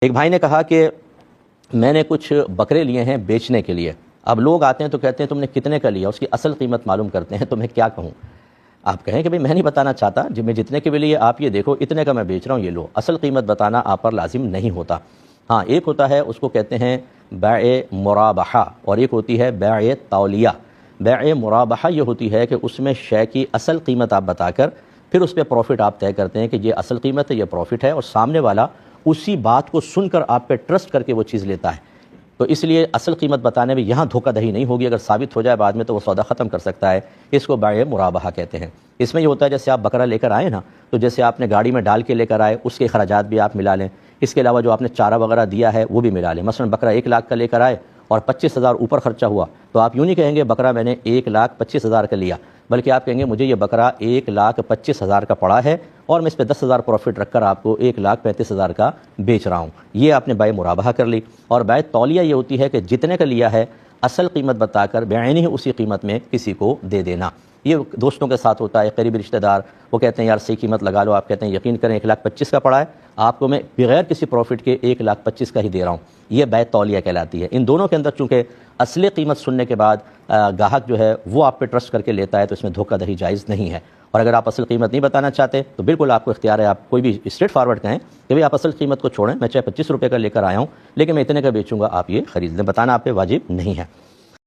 ایک بھائی نے کہا کہ میں نے کچھ بکرے لیے ہیں بیچنے کے لیے، اب لوگ آتے ہیں تو کہتے ہیں تم نے کتنے کا لیا، اس کی اصل قیمت معلوم کرتے ہیں، تو میں کیا کہوں؟ آپ کہیں کہ بھئی میں نہیں بتانا چاہتا، جب میں جتنے کے بھی لیے آپ یہ دیکھو اتنے کا میں بیچ رہا ہوں، یہ لو، اصل قیمت بتانا آپ پر لازم نہیں ہوتا۔ ہاں ایک ہوتا ہے اس کو کہتے ہیں بیع مرابحہ، اور ایک ہوتی ہے بیع تولیہ۔ بیع مرابحہ یہ ہوتی ہے کہ اس میں شے کی اصل قیمت آپ بتا کر پھر اس پہ پروفٹ آپ طے کرتے ہیں کہ یہ اصل قیمت ہے، یہ پروفٹ ہے، اور سامنے والا اسی بات کو سن کر آپ پہ ٹرسٹ کر کے وہ چیز لیتا ہے۔ تو اس لیے اصل قیمت بتانے میں یہاں دھوکہ دہی نہیں ہوگی، اگر ثابت ہو جائے بعد میں تو وہ سودا ختم کر سکتا ہے، اس کو بیع مرابحہ کہتے ہیں۔ اس میں یہ ہوتا ہے جیسے آپ بکرا لے کر آئے نا، تو جیسے آپ نے گاڑی میں ڈال کے لے کر آئے، اس کے اخراجات بھی آپ ملا لیں، اس کے علاوہ جو آپ نے چارہ وغیرہ دیا ہے وہ بھی ملا لیں۔ مثلا بکرا 1 لاکھ کا لے کر آئے اور 25,000 اوپر خرچہ ہوا، تو آپ یوں نہیں کہیں گے بکرا میں نے 1,25,000 کا لیا، بلکہ آپ کہیں گے مجھے یہ بکرا 1,25,000 کا پڑا ہے اور میں اس پہ 10,000 پروفٹ رکھ کر آپ کو 1,35,000 کا بیچ رہا ہوں۔ یہ آپ نے بیع مرابحہ کر لی۔ اور بیع تولیہ یہ ہوتی ہے کہ جتنے کا لیا ہے اصل قیمت بتا کر بعینی اسی قیمت میں کسی کو دے دینا۔ یہ دوستوں کے ساتھ ہوتا ہے، قریبی رشتہ دار وہ کہتے ہیں یار صحیح قیمت لگا لو، آپ کہتے ہیں یقین کریں 1,25,000 کا پڑا ہے، آپ کو میں بغیر کسی پروفٹ کے 1,25,000 کا ہی دے رہا ہوں، یہ بیع تولیہ کہلاتی ہے۔ ان دونوں کے اندر چونکہ اصل قیمت سننے کے بعد گاہک جو ہے وہ آپ پہ ٹرسٹ کر کے لیتا ہے، تو اس میں دھوکہ دہی جائز نہیں ہے۔ اور اگر آپ اصل قیمت نہیں بتانا چاہتے تو بالکل آپ کو اختیار ہے، آپ کوئی بھی اسٹریٹ فارورڈ کہیں کہ بھئی آپ اصل قیمت کو چھوڑیں، میں چاہے 25 روپے کا لے کر آیا ہوں لیکن میں اتنے کا بیچوں گا، آپ یہ خرید لیں، بتانا آپ پہ واجب نہیں ہے۔